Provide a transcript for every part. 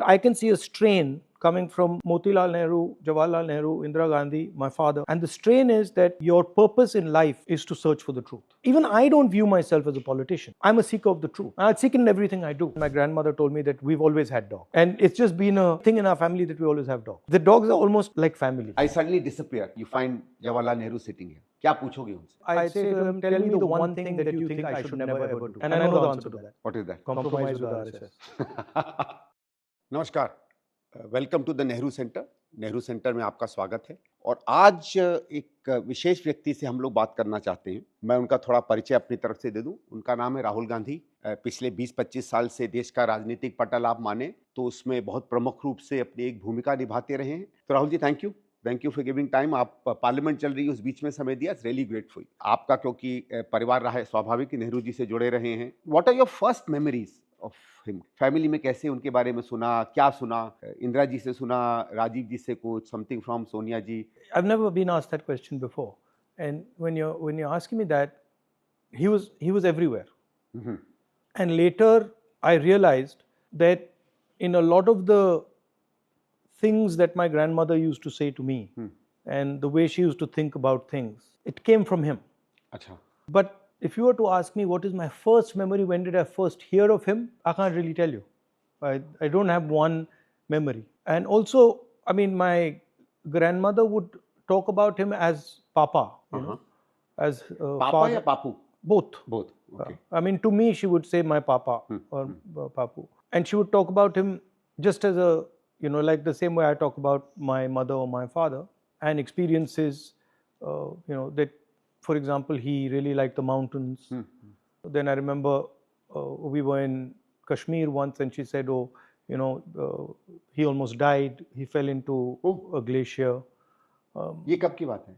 I can see a strain coming from Motilal Nehru, Jawaharlal Nehru, Indira Gandhi, my father. And the strain is that your purpose in life is to search for the truth. Even I don't view myself as a politician. I'm a seeker of the truth. I seek in everything I do. My grandmother told me that we've always had dogs. And it's just been a thing in our family that we always have dogs. The dogs are almost like family. I suddenly disappear. You find Jawaharlal Nehru sitting here. क्या पूछोगे उनसे? I'd say to him, tell me the one thing that you think I should never ever do. And I know the answer to that. What is that? Compromise with RSS. नमस्कार, welcome to the Nehru centre. Nehru centre में आपका स्वागत है। और आज एक विशेष व्यक्ति से हम लोग बात करना चाहते हैं। मैं उनका थोड़ा परिचय अपनी तरफ से दे दूं। उनका नाम है राहुल गांधी। पिछले 20-25 साल से देश का राजनीतिक पटल आप माने तो उसमें बहुत प्रमुख रूप से अपनी एक भूमिका निभाते रहे हैं। तो Rahul ji, thank you for giving time. आप पार्लियामेंट चल रही है, उस बीच में समय दिया, इट्स रियली ग्रेटफुल। आपका क्योंकि परिवार रहा है, स्वाभाविक नेहरू जी से जुड़े रहे हैं। What are your first memories of him? Family में कैसे उनके बारे में सुना, क्या सुना? इंदिरा जी से सुना, राजीव जी से कुछ, something from Sonia ji? I've never been asked that question before, and when you're asking me that, he was everywhere. Mm-hmm. And later I realized that in a lot of the things that my grandmother used to say to me, and the way she used to think about things, it came from him. Achha. But if you were to ask me what is my first memory, when did I first hear of him, I can't really tell you. I don't have one memory. And also, I mean, my grandmother would talk about him as Papa, you know, as Papa father. या Papu? Both. Okay. I mean, to me, she would say my Papa or Papu. And she would talk about him just as a, you know, like the same way I talk about my mother or my father, and experiences, you know, that, for example, he really liked the mountains. Then I remember we were in Kashmir once, and she said, oh, you know, he almost died. He fell into a glacier. ये कब की बात है?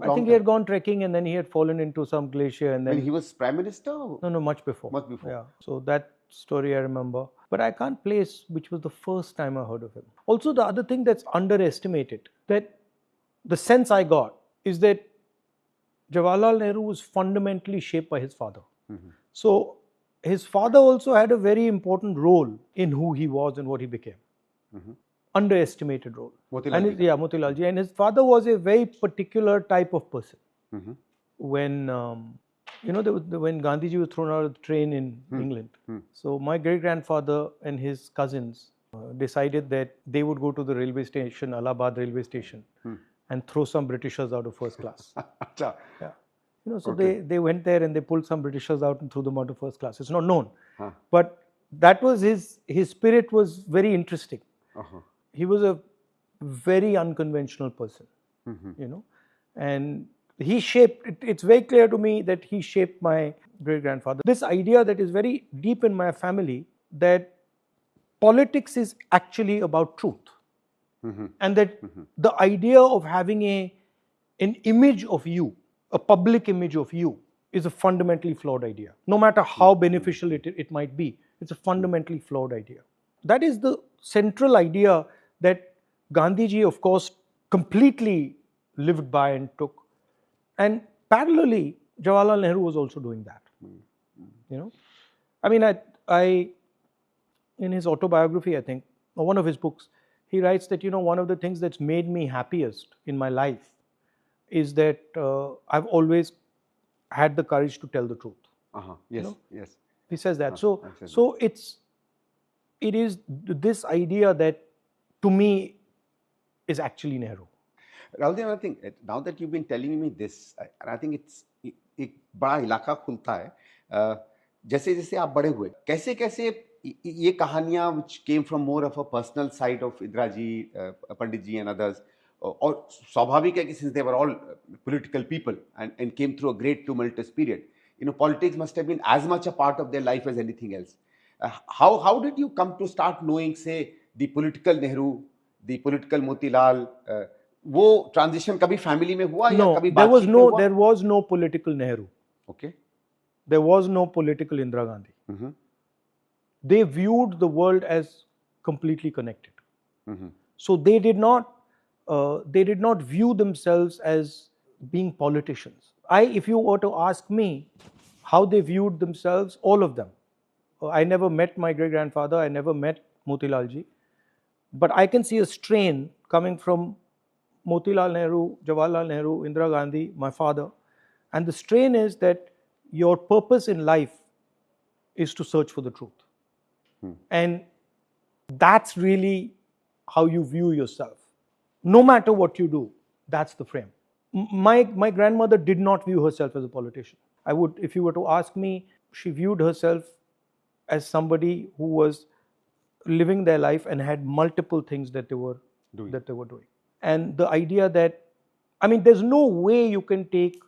I think he had gone trekking and then he had fallen into some glacier, and then When he was prime minister? no, much before. Much before. Yeah. So that story I remember, but I can't place which was the first time I heard of him. Also, the other thing that's underestimated, that the sense I got is that Jawaharlal Nehru was fundamentally shaped by his father. So his father also had a very important role in who he was and what he became. Underestimated role. Motilal Ji. Motilal Ji. And his father was a very particular type of person. When you know, when Gandhiji was thrown out of the train in England, so my great-grandfather and his cousins decided that they would go to the railway station, Allahabad railway station, and throw some Britishers out of first class. अच्छा. Yeah. You know, so they went there and they pulled some Britishers out and threw them out of first class. It's not known. But that was his spirit was very interesting. He was a very unconventional person, you know, and he shaped, it's very clear to me that he shaped my great-grandfather. This idea that is very deep in my family, that politics is actually about truth. And that the idea of having an image of you, a public image of you, is a fundamentally flawed idea. No matter how beneficial it might be, it's a fundamentally flawed idea. That is the central idea that Gandhiji, of course, completely lived by and took. And parallelly, Jawaharlal Nehru was also doing that. You know, I mean, I in his autobiography, I think, or one of his books, he writes that, you know, one of the things that's made me happiest in my life is that I've always had the courage to tell the truth. Yes, You know? yes. He says that. I So said it is this idea that, to me, is actually Nehru. Rahul ji, I think now that you've been telling me this, and I think it's एक बड़ा इलाका खुलता है। जैसे जैसे आप बड़े हुए, कैसे कैसे ये कहानियां which came from more of a personal side of Indira ji, Pandit ji and others, और स्वाभाविक है कि since they were all political people and came through a great tumultuous period, you know, politics must have been as much a part of their life as anything else. How did you come to start knowing, say, the political Nehru, the political Motilal? वो transition कभी family में हुआ या कभी बातचीत में हुआ? There was no political Nehru. Okay. There was no political Indira Gandhi. They viewed the world as completely connected. So they did not view themselves as being politicians. If you were to ask me how they viewed themselves, all of them. I never met my great-grandfather. I never met Motilal ji. But I can see a strain coming from Motilal Nehru, Jawaharlal Nehru, Indira Gandhi, my father. And the strain is that your purpose in life is to search for the truth. And that's really how you view yourself. No matter what you do, that's the frame. My grandmother did not view herself as a politician. If you were to ask me, she viewed herself as somebody who was living their life and had multiple things that they were doing. And the idea that, I mean, there's no way you can take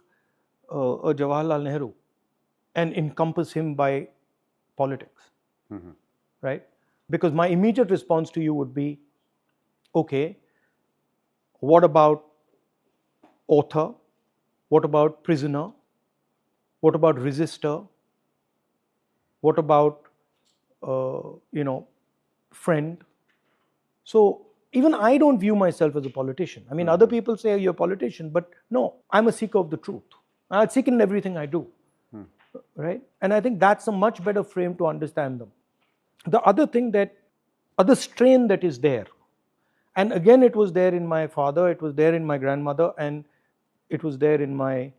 a Jawaharlal Nehru and encompass him by politics, right? Because my immediate response to you would be, okay, what about author? What about prisoner? What about resistor? What about, friend? So even I don't view myself as a politician. I mean, other people say you're a politician, but no, I'm a seeker of the truth. I seek in everything I do, right? And I think that's a much better frame to understand them. The other strain that is there, and again, it was there in my father, it was there in my grandmother, and it was there in my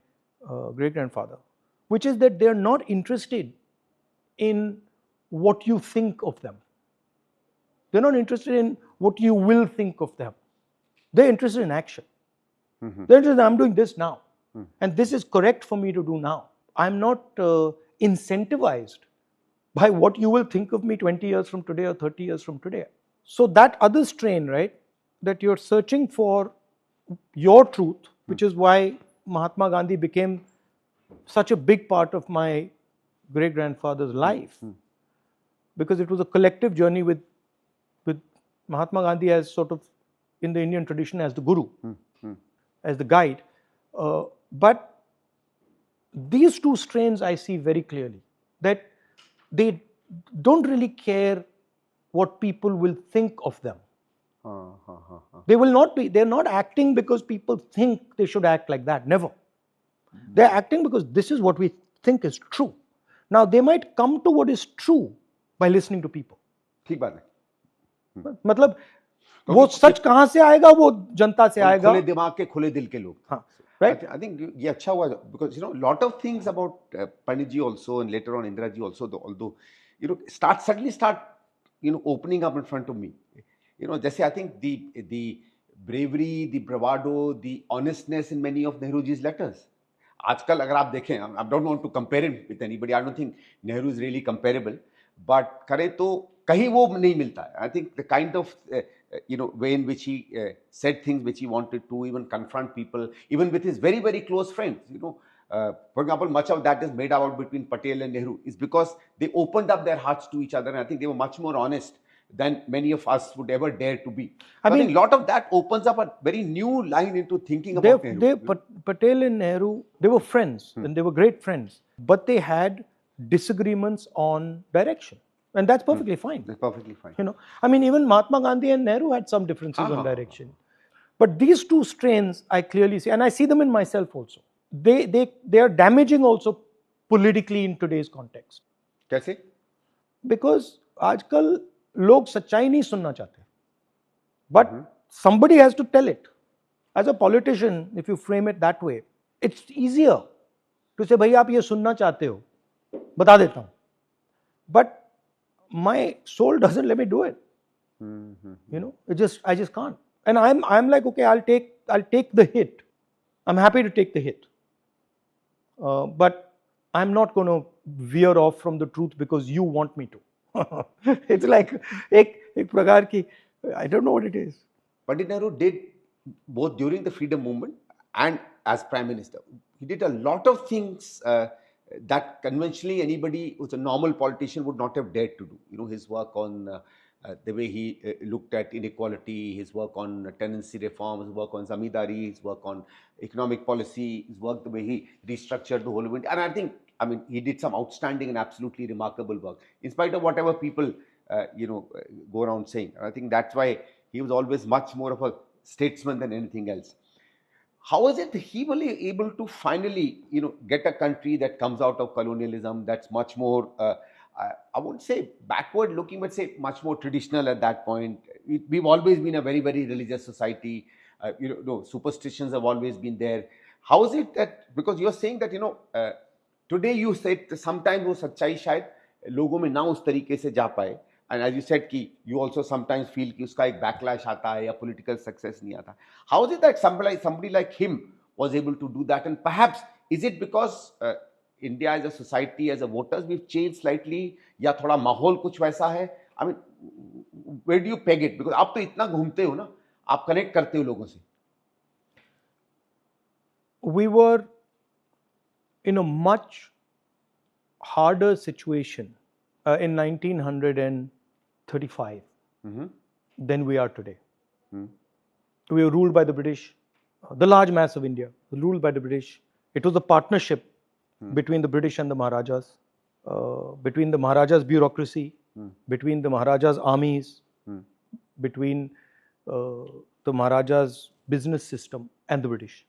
great-grandfather, which is that they're not interested in what you think of them. They're not interested in what you will think of them. They're interested in action. They're interested in, I'm doing this now. And this is correct for me to do now. I'm not incentivized by what you will think of me 20 years from today or 30 years from today. So that other strain, right, that you're searching for your truth, which is why Mahatma Gandhi became such a big part of my great-grandfather's life, because it was a collective journey with Mahatma Gandhi as sort of, in the Indian tradition, as the guru, as the guide. But these two strains I see very clearly, that they don't really care what people will think of them. They will not be, they're not acting because people think they should act like that, never. They're acting because this is what we think is true. Now, they might come to what is true by listening to people. ठीक बात है. मतलब वो सच कहाँ से आएगा, वो जनता से आएगा. खुले दिमाग के खुले दिल के लोग. हाँ, right? I think ये अच्छा हुआ, because lot of things about Pandit ji also, and later on Indira ji also, although suddenly start opening up in front of me. जैसे I think the bravery, the bravado, the honestness in many of Nehruji's letters. आजकल अगर आप देखें, I don't want to compare him with anybody. I don't think Nehru is really comparable. But करें तो कहीं वो नहीं मिलता है. I think the kind of way in which he said things which he wanted to, even confront people, even with his very, very close friends. For example, much of that is made out between Patel and Nehru is because they opened up their hearts to each other, and I think they were much more honest than many of us would ever dare to be. I think a lot of that opens up a very new line into thinking about Nehru. Patel and Nehru, they were friends, and they were great friends, but they had disagreements on direction. And that's perfectly fine. That's perfectly fine. I mean, even Mahatma Gandhi and Nehru had some differences on direction. But these two strains, I clearly see, and I see them in myself also. They are damaging also politically in today's context. कैसे? Because आजकल लोग सच्चाई नहीं सुनना चाहते. But somebody has to tell it. As a politician, if you frame it that way, it's easier to say, भाई आप ये सुनना चाहते हो, बता देता हूँ. But my soul doesn't let me do it. I just can't. And I'm like, okay, I'll take the hit. I'm happy to take the hit. But I'm not going to veer off from the truth because you want me to. It's like ek prakar ki, I don't know what it is. Pandit Nehru did both during the freedom movement and as Prime Minister. He did a lot of things that conventionally anybody who's a normal politician would not have dared to do. His work on the way he looked at inequality, his work on tenancy reform, his work on zamindari, his work on economic policy, his work the way he restructured the whole of India. And I think, he did some outstanding and absolutely remarkable work, in spite of whatever people, go around saying. And I think that's why he was always much more of a statesman than anything else. How is it he was able to finally, get a country that comes out of colonialism, that's much more, I won't say backward looking, but say much more traditional at that point. We've always been a very, very religious society. No, superstitions have always been there. How is it that, because you're saying that, today you said sometimes वो सच्चाई शायद लोगों में ना उस तरीके से जा पाए, and as you said कि you also sometimes feel कि उसका एक backlash आता है या political success नहीं आता. How is it that somebody like him was able to do that, and perhaps is it because India as a society, as a voters, we've changed slightly, या थोड़ा माहौल कुछ वैसा है? I mean, where do you peg it? Because आप तो इतना घूमते हो ना, आप connect करते हो लोगों से. We were in a much harder situation in 1935 than we are today. We were ruled by the British, the large mass of India, ruled by the British. It was a partnership between the British and the Maharajas, between the Maharajas' bureaucracy, between the Maharajas' armies, between the Maharajas' business system and the British.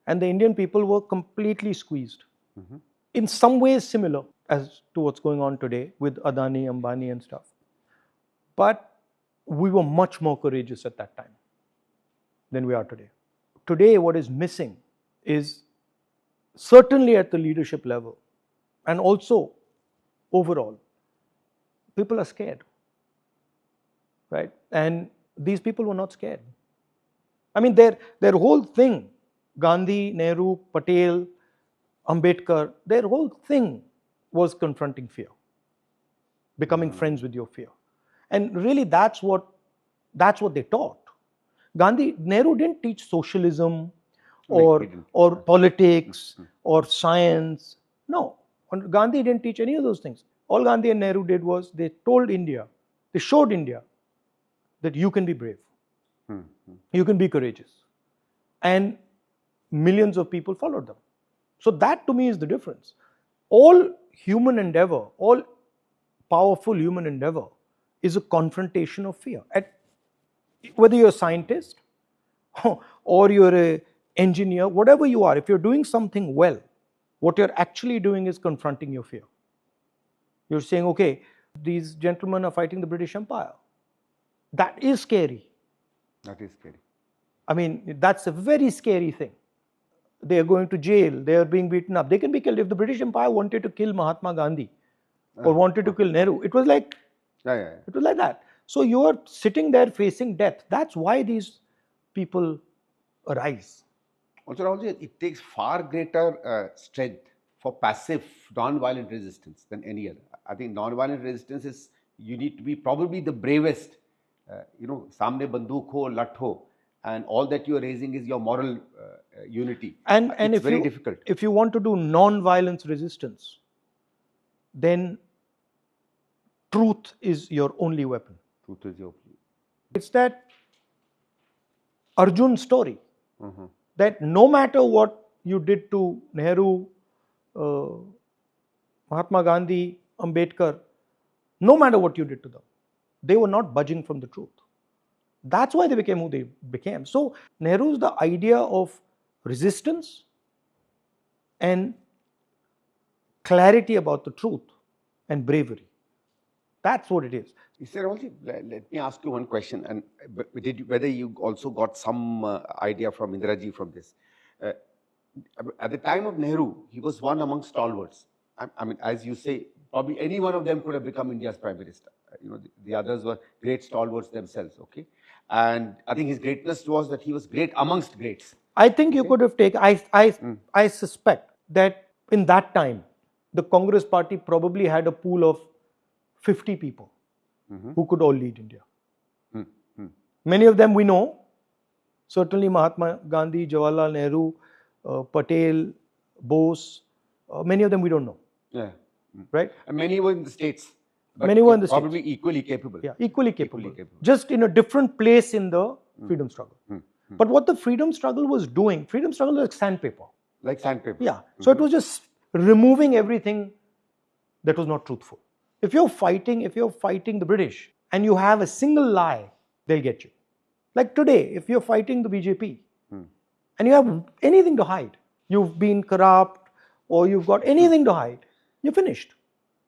And the Indian people were completely squeezed. In some ways similar as to what's going on today with Adani, Ambani and stuff. But we were much more courageous at that time than we are today. Today, what is missing is certainly at the leadership level and also overall, people are scared, right? And these people were not scared. I mean, their whole thing, Gandhi, Nehru, Patel, Ambedkar, their whole thing was confronting fear, becoming friends with your fear. And really that's what they taught. Nehru didn't teach socialism or politics or science. No, Gandhi didn't teach any of those things. All Gandhi and Nehru did was they showed India that you can be brave, you can be courageous. And millions of people followed them. So that to me is the difference. All human endeavor, all powerful human endeavor is a confrontation of fear. Whether you're a scientist or you're an engineer, whatever you are, if you're doing something well, what you're actually doing is confronting your fear. You're saying, okay, these gentlemen are fighting the British Empire. That is scary. That is scary. I mean, that's a very scary thing. They are going to jail, they are being beaten up. They can be killed. If the British Empire wanted to kill Mahatma Gandhi or wanted to kill Nehru, it was like it was like that. So you're sitting there facing death. That's why these people arise. Also, Rahulji, it takes far greater strength for passive, non-violent resistance than any other. I think non-violent resistance is, you need to be probably the bravest. Samne banduk ho, lat ho, and all that you are raising is your moral unity. And it's very difficult. If you want to do non-violence resistance, then truth is your only weapon. Truth is your only. It's that Arjun story, that no matter what you did to Nehru, Mahatma Gandhi, Ambedkar, no matter what you did to them, they were not budging from the truth. That's why they became who they became. So Nehru's the idea of resistance and clarity about the truth and bravery. That's what it is. Rahulji, let me ask you one question, and whether you also got some idea from Indira ji from this. At the time of Nehru, he was one among stalwarts. I mean, as you say, probably any one of them could have become India's Prime Minister. The others were great stalwarts themselves, okay? And I think his greatness was that he was great amongst greats. I think you could have taken, I suspect that in that time, the Congress party probably had a pool of 50 people who could all lead India. Many of them we know, certainly Mahatma Gandhi, Jawaharlal Nehru, Patel, Bose, many of them we don't know. Yeah. Right? And many were in the States. Many were in the probably States. Equally capable. Yeah, equally capable. Just in a different place in the freedom struggle. But what the freedom struggle was doing, freedom struggle was like sandpaper. Like sandpaper. Yeah. So it was just removing everything that was not truthful. If you're fighting the British and you have a single lie, they'll get you. Like today, if you're fighting the BJP and you have anything to hide, you've been corrupt or you've got anything to hide, you're finished.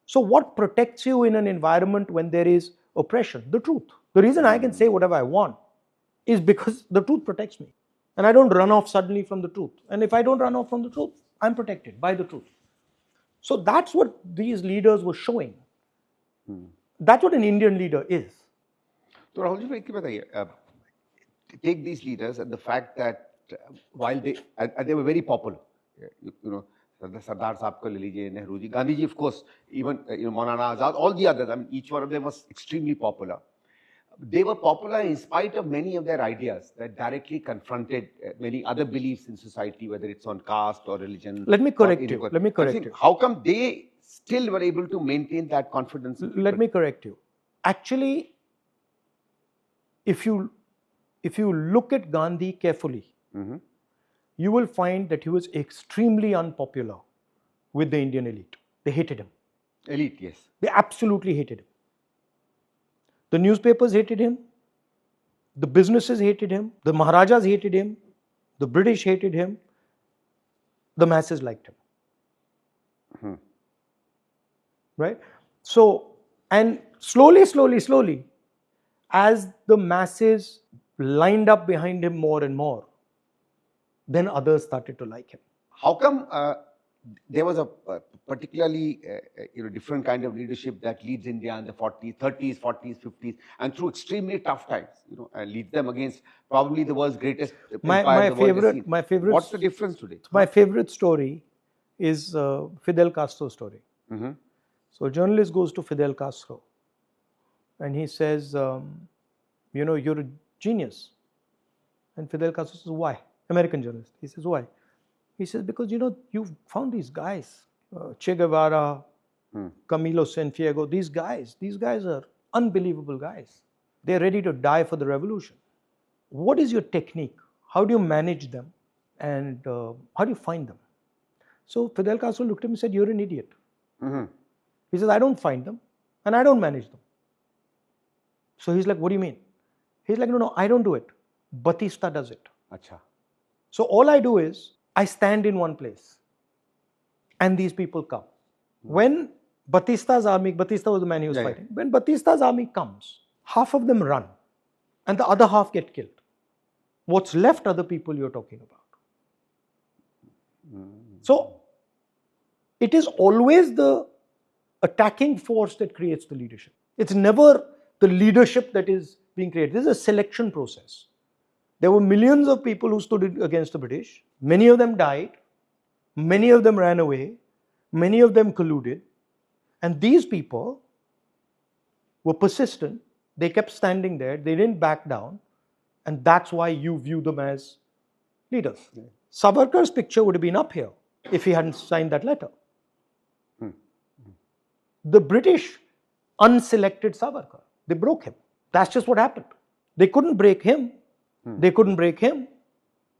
So what protects you in an environment when there is oppression? The truth. The reason I can say whatever I want is because the truth protects me. And I don't run off suddenly from the truth. And if I don't run off from the truth, I'm protected by the truth. So that's what these leaders were showing. That's what an Indian leader is. तो राहुल जी भाई क्या बताइए, take these leaders and the fact that while they were very popular, you know, Sardar Sahab ko le lijiye, Nehru ji, Gandhi ji, of course, even Maulana Azad, all the others, I mean, each one of them was extremely popular. They were popular in spite of many of their ideas that directly confronted many other beliefs in society, whether it's on caste or religion. Let me correct you. Let me correct you. How come they still were able to maintain that confidence? Let me correct you. Actually, if you look at Gandhi carefully, you will find that he was extremely unpopular with the Indian elite. They hated him. Elite, yes. They absolutely hated him. The newspapers hated him. The businesses hated him. The Maharajas hated him. The British hated him. The masses liked him. Right? So, and slowly, as the masses lined up behind him more and more, then others started to like him. How come there was a particularly different kind of leadership that leads India in the 30s, 40s, 50s, and through extremely tough times, and leads them against probably the world's greatest empire the world has seen. My favorite. What's the difference today? My favorite story is Fidel Castro's story. So a journalist goes to Fidel Castro, and he says, you're a genius. And Fidel Castro says, why? American journalist. He says, why? He says, because you've found these guys, Che Guevara, Camilo Cienfuegos, these guys are unbelievable guys. They're ready to die for the revolution. What is your technique? How do you manage them? And how do you find them? So Fidel Castro looked at him and said, you're an idiot. He says, I don't find them and I don't manage them. So he's like, what do you mean? He's like, no, I don't do it. Batista does it. Achha. So all I do is, I stand in one place and these people come. When Batista's army, Batista was the man he was fighting. When Batista's army comes, half of them run and the other half get killed. What's left are the people you're talking about. So it is always the attacking force that creates the leadership. It's never the leadership that is being created. This is a selection process. There were millions of people who stood against the British. Many of them died. Many of them ran away. Many of them colluded. And these people were persistent. They kept standing there. They didn't back down. And that's why you view them as leaders. Savarkar's picture would have been up here if he hadn't signed that letter. The British unselected Savarkar. They broke him. That's just what happened. They couldn't break him. They couldn't break him.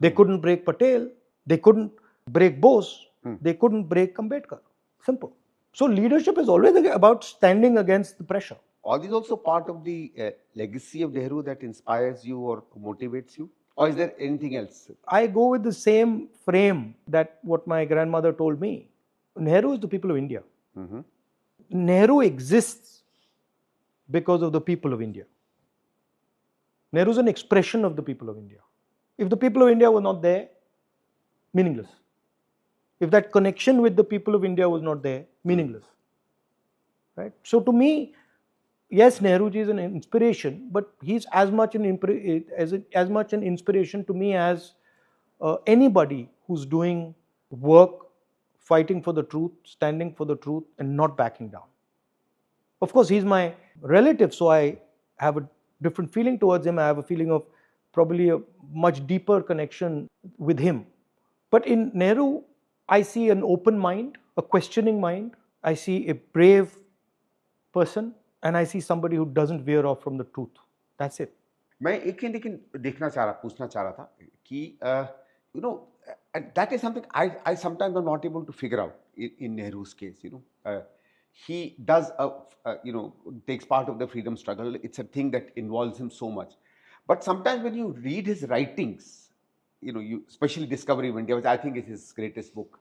They couldn't break Patel. They couldn't break Bose. They couldn't break Ambedkar. Simple. So leadership is always about standing against the pressure. Are these also part of the legacy of Nehru that inspires you or motivates you? Or is there anything else? I go with the same frame that what my grandmother told me. Nehru is the people of India. Nehru exists because of the people of India. Nehru is an expression of the people of India. If the people of India were not there, meaningless. If that connection with the people of India was not there, meaningless. Right? So to me, yes, Nehruji is an inspiration, but he's as much an inspiration to me as anybody who's doing work, fighting for the truth, standing for the truth, and not backing down. Of course, he's my relative, so I have a different feeling towards him. I have a feeling of probably a much deeper connection with him. But in Nehru, I see an open mind, a questioning mind. I see a brave person, and I see somebody who doesn't veer off from the truth. That's it. मैं एक लेकिन पूछना चाह रहा था कि that is something I sometimes am not able to figure out in Nehru's case. He does takes part of the freedom struggle. It's a thing that involves him so much. But sometimes when you read his writings, you especially Discovery of India, which I think is his greatest book,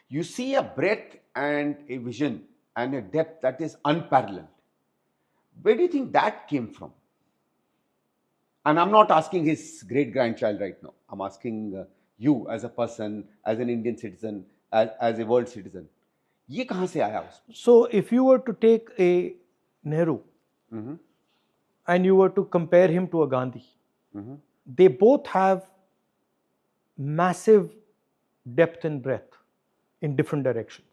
you see a breadth and a vision and a depth that is unparalleled. Where do you think that came from? And I'm not asking his great grandchild right now. I'm asking you as a person, as an Indian citizen, as a world citizen. ये कहाँ से आया उसमें? So if you were to take a Nehru and you were to compare him to a Gandhi, they both have massive depth and breadth in different directions.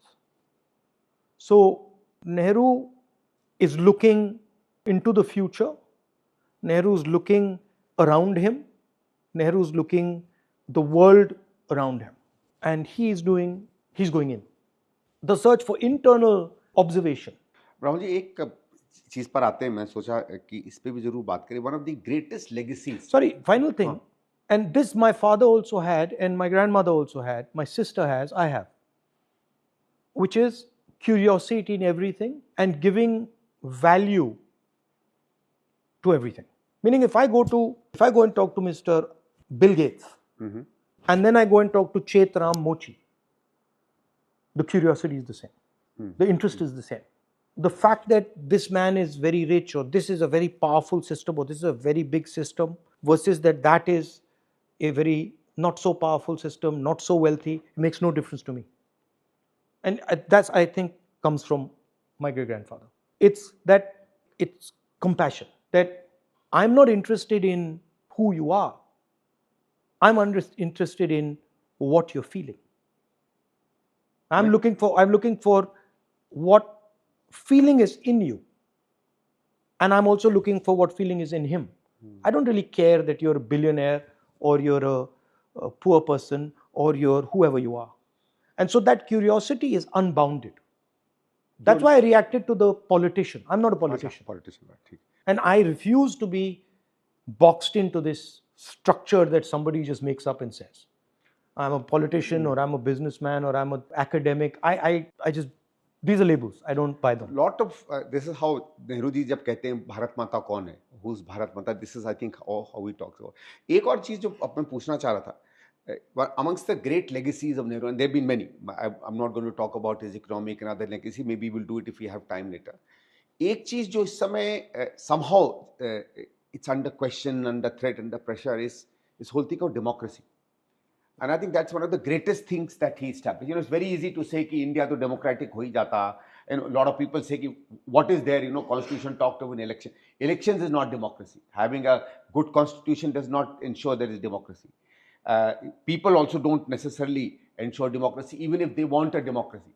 So Nehru is looking into the future. Nehru is looking around him. Nehru is looking the world around him, and he's going in. The search for internal observation. Rahul ji, एक चीज पर आते हैं, मैं सोचा कि इस पे भी जरूर बात करें. One of the greatest legacies. Sorry, final thing. And this my father also had, and my grandmother also had, my sister has, I have, which is curiosity in everything and giving value to everything. Meaning, if I go and talk to Mr. Bill Gates, and then I go and talk to Chetram Mochi, the curiosity is the same. The interest is the same. The fact that this man is very rich, or this is a very powerful system, or this is a very big system, versus that is a very not so powerful system, not so wealthy, makes no difference to me. And that's, I think, comes from my great-grandfather. It's compassion, that I'm not interested in who you are. I'm interested in what you're feeling. I'm looking for what feeling is in you. And I'm also looking for what feeling is in him. I don't really care that you're a billionaire or you're a poor person or you're whoever you are. And so that curiosity is unbounded. That's why I reacted to the politician. I'm not a politician. And I refuse to be boxed into this structure that somebody just makes up and says. I'm a politician, or I'm a businessman, or I'm an academic. I just, these are labels. I don't buy them. Lot of this is how Nehru ji जब कहते हैं भारत माता कौन है, who's Bharat माता, this is I think how he talks about. एक और चीज जो अब मैं पूछना चाह रहा था, amongst the great legacies of Nehru, and there have been many. I'm not going to talk about his economic and other legacy. Maybe we'll do it if we have time later. एक चीज जो इस समय somehow it's under question, under threat, under pressure is this whole thing of democracy. And I think that's one of the greatest things that he established. It's very easy to say कि India तो democratic हो ही जाता. And a lot of people say कि what is there, constitution talked of an election. Elections is not democracy. Having a good constitution does not ensure there is democracy. People also don't necessarily ensure democracy, even if they want a democracy.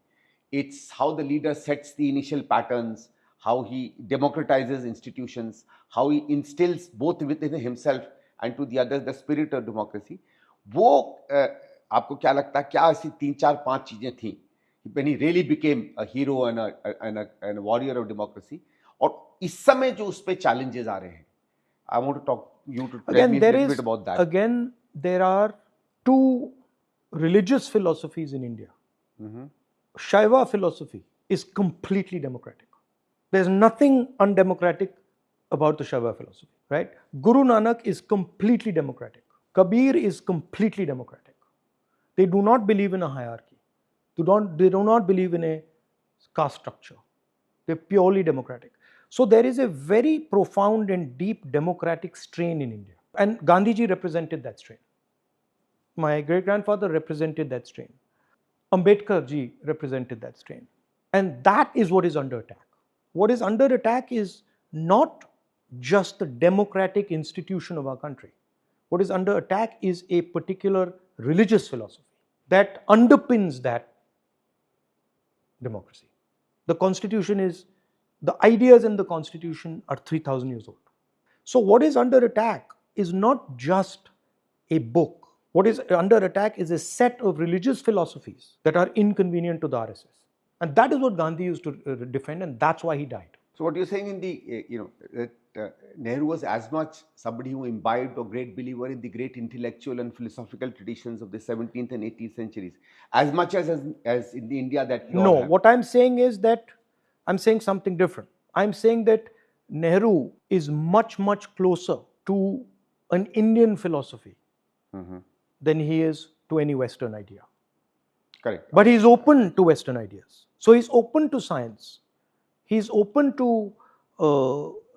It's how the leader sets the initial patterns, how he democratizes institutions, how he instills both within himself and to the others the spirit of democracy. वो आपको क्या लगता है, क्या ऐसी 3-4-5 चीजें थी when he really became a hero and a warrior of democracy, और इस समय जो उस पे challenges आ रहे हैं, I want to talk you to tell me a little bit about that. Again, there are two religious philosophies in India. Shaiva philosophy is completely democratic. There's nothing undemocratic about the Shaiva philosophy, right? Guru Nanak is completely democratic. Kabir is completely democratic. They do not believe in a hierarchy. They do not believe in a caste structure. They're purely democratic. So there is a very profound and deep democratic strain in India. And Gandhiji represented that strain. My great-grandfather represented that strain. Ambedkar ji represented that strain. And that is what is under attack. What is under attack is not just the democratic institution of our country. What is under attack is a particular religious philosophy that underpins that democracy. The constitution is, the ideas in the constitution are 3,000 years old. So what is under attack is not just a book. What is under attack is a set of religious philosophies that are inconvenient to the RSS. And that is what Gandhi used to defend, and that's why he died. So what you're saying in the, that Nehru was as much somebody who imbibed or great believer in the great intellectual and philosophical traditions of the 17th and 18th centuries, as much as in the India that you No, have. what I'm saying is that, I'm saying something different. I'm saying that Nehru is much, much closer to an Indian philosophy than he is to any Western idea. Correct. But he's open to Western ideas. So he's open to science. He's open to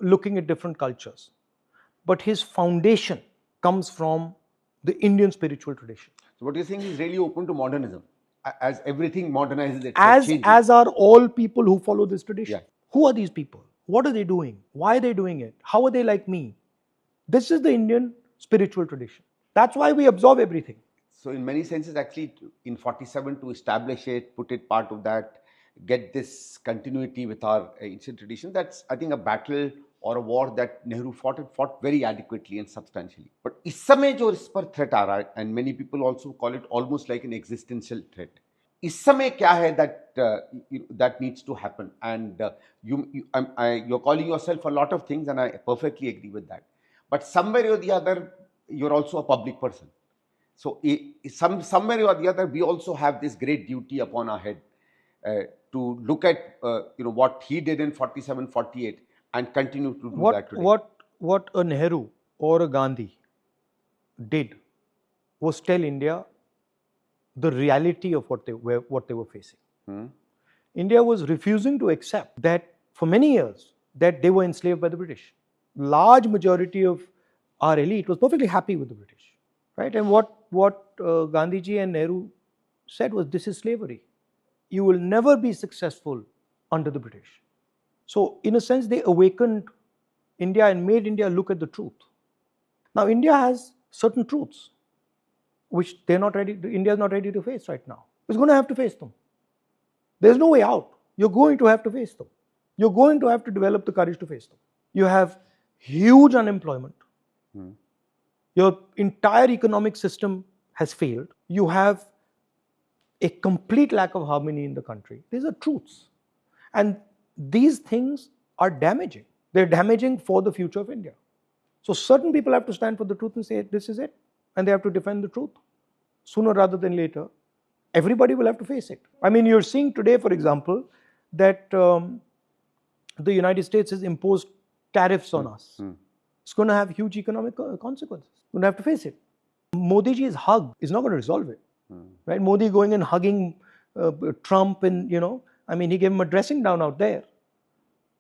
looking at different cultures. But his foundation comes from the Indian spiritual tradition. So what you're saying is really open to modernism, as everything modernizes itself, As are all people who follow this tradition. Yeah. Who are these people? What are they doing? Why are they doing it? How are they like me? This is the Indian spiritual tradition. That's why we absorb everything. So in many senses, actually, in 47 to establish it, put it part of that, get this continuity with our ancient tradition, that's, I think, a battle or a war that Nehru fought and fought very adequately and substantially. But इस समय जो इस पर threat आ रहा है, and many people also call it almost like an existential threat. इस समय क्या है that needs to happen, and you're calling yourself a lot of things, and I perfectly agree with that. But somewhere or the other, you're also a public person. So somewhere or the other, we also have this great duty upon our head to look at what he did in 47, 48 and continue to do that today. What a Nehru or a Gandhi did was tell India the reality of what they were facing. India was refusing to accept that for many years that they were enslaved by the British. Large majority of our elite was perfectly happy with the British, right? And what Gandhiji and Nehru said was, this is slavery. You will never be successful under the British. So in a sense, they awakened India and made India look at the truth. Now India has certain truths which India is not ready to face right now. It's going to have to face them. There's no way out. You're going to have to face them. You're going to have to develop the courage to face them. You have huge unemployment. Your entire economic system has failed. You have a complete lack of harmony in the country. These are truths. And these things are damaging. They're damaging for the future of India. So certain people have to stand for the truth and say, this is it. And they have to defend the truth. Sooner rather than later, everybody will have to face it. I mean, you're seeing today, for example, that the United States has imposed tariffs on us. It's going to have huge economic consequences. We're going to have to face it. Modi ji's hug is not going to resolve it. Right? Modi going and hugging Trump, and I mean, he gave him a dressing down out there,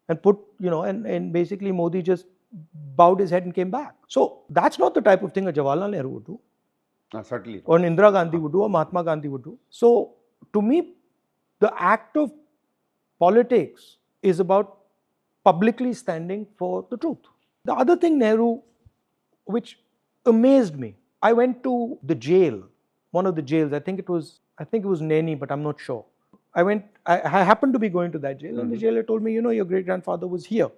and put and basically Modi just bowed his head and came back. So that's not the type of thing a Jawaharlal Nehru would do. Certainly. Or an Indira Gandhi would do, or Mahatma Gandhi would do. So to me, the act of politics is about publicly standing for the truth. The other thing, Nehru, which amazed me, I went to the jail, one of the jails. I think it was Naini, but I'm not sure. I happened to be going to that jail, and the jailer told me, your great grandfather was here.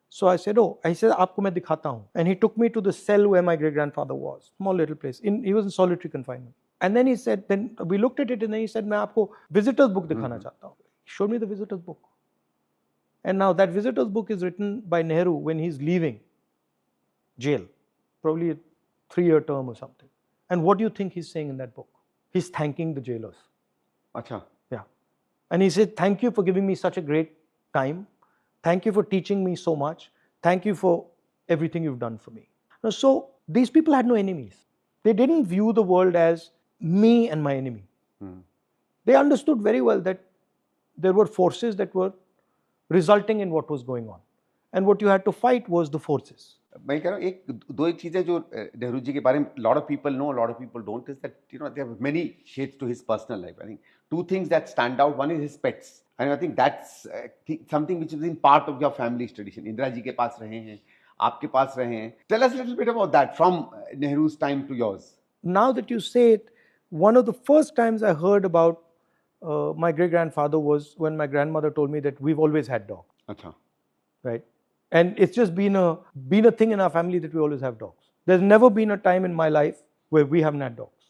So I said, aapko main dikhata hu. And he took me to the cell where my great grandfather was, small little place. He was in solitary confinement. And then he said, then we looked at it, and then he said, main aapko visitor's book dikhana chahta hu. He showed me the visitor's book. And now that visitor's book is written by Nehru when he's leaving jail, probably a 3-year term or something. And what do you think he's saying in that book? He's thanking the jailers. Acha. Yeah. And he said, thank you for giving me such a great time. Thank you for teaching me so much. Thank you for everything you've done for me. So these people had no enemies. They didn't view the world as me and my enemy. They understood very well that there were forces that were resulting in what was going on. And what you had to fight was the forces. मैं कह रहा हूँ दो चीजें जो नेहरू जी के बारे में lot of people know, a lot of people don't, is that there are many shades to his personal life. I think 2 things that stand out. One is his pets, and I think that's something which is in part of your family's tradition. Indira ji के पास रहे हैं, आपके पास रहे हैं. Tell us a little bit about that from Nehru's time to yours. Now that you say it, one of the first times I heard about my great grandfather was when my grandmother told me that we've always had dogs. Acha. Right. And it's just been a thing in our family that we always have dogs. There's never been a time in my life where we haven't had dogs.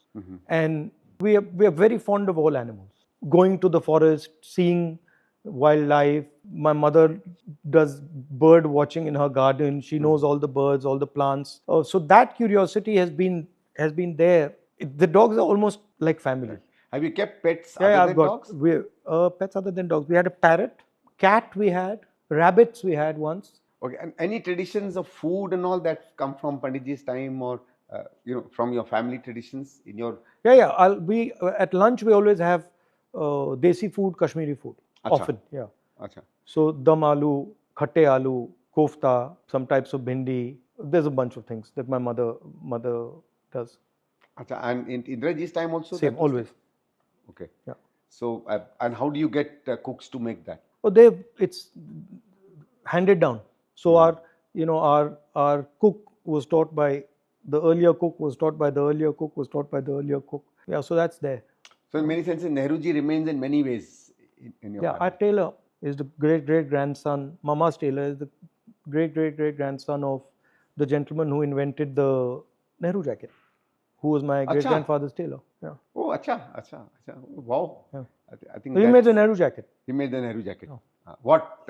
And we are very fond of all animals. Going to the forest, seeing wildlife. My mother does bird watching in her garden. She knows all the birds, all the plants. So that curiosity has been there. The dogs are almost like family. Have you kept pets other than dogs? Pets other than dogs. We had a parrot, cat we had, rabbits we had once. Okay, and any traditions of food and all that come from Panditji's time, or from your family traditions in your? Yeah. We at lunch we always have desi food, Kashmiri food. Acha. Often, yeah. अच्छा. So dum aloo, khatte aloo, kofta, some types of bhindi. There's a bunch of things that my mother does. अच्छा. And in Indraji's time also. Same, that was always. there? Okay. Yeah. So and how do you get cooks to make that? Oh, it's handed down. So our cook was taught by the earlier cook, was taught by the earlier cook, was taught by the earlier cook. Yeah, so that's there. So in many senses, Nehruji remains in many ways in your Yeah, family. our tailor is the great grandson. Mama's tailor is the great grandson of the gentleman who invented the Nehru jacket, who was my great grandfather's tailor. Yeah. Oh, acha. Wow. Yeah. I think So he made the Nehru jacket. He made the Nehru jacket. Oh. What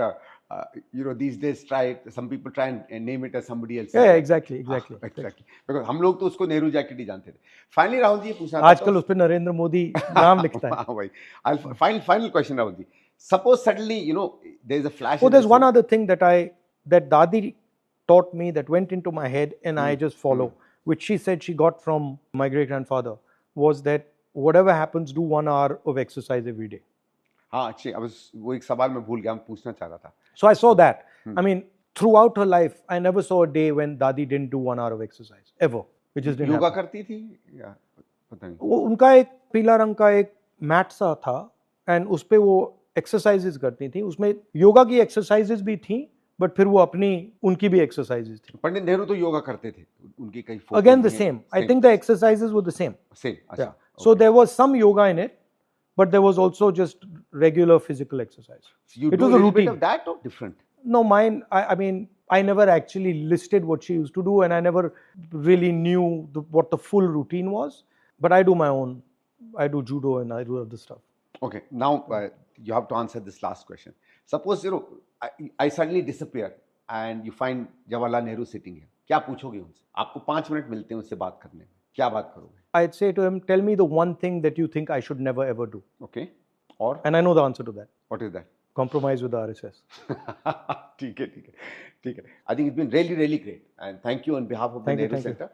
these days some people try and name it as somebody else. Yeah, exactly. Because हम लोग तो उसको Nehru jacket ही जानते थे. Finally, Rahul ji पूछना था. आजकल उस पे नरेंद्र मोदी नाम लिखता है. हाँ भाई. Final question, Rahul ji. Suppose suddenly there is a flash. Oh, there's one other thing that Dadi taught me that went into my head and I just follow, which she said she got from my great grandfather, was that whatever happens, do 1 hour of exercise every day. हाँ अच्छी. अब वो एक सवाल मैं भूल गया, मैं पूछना चाह रहा था. So I saw that. I mean, throughout her life, I never saw a day when Dadi didn't do 1 hour of exercise ever. It just didn't yoga happen. करती थी या पता नहीं. वो उनका एक पीला रंग का एक मैट सा था एंड उस पे वो एक्सरसाइजेज करती थी. उसमें योगा की एक्सरसाइजेज भी थी, बट फिर वो अपनी उनकी भी एक्सरसाइजेज थी. पंडित नेहरू तो योगा करते थे. उनकी कई again the same. I think the exercises were the same. अच्छा. So there was some yoga in it, but there was also just regular physical exercise. So you it do was a little routine. bit of that or different? No, mine. I mean, I never actually listed what she used to do, and I never really knew what the full routine was. But I do my own. I do judo and I do other stuff. Okay. Now you have to answer this last question. Suppose I suddenly disappear and you find Jawaharlal Nehru sitting here. क्या पूछोगे उनसे? आपको 5 minute मिलते हैं उससे बात करने में. क्या बात करोगे? I'd say to him, tell me the one thing that you think I should never ever do. Okay. Or? And I know the answer to that. What is that? Compromise with the RSS. ठीक है. I think it's been really great. And thank you on behalf of the Nehru Center.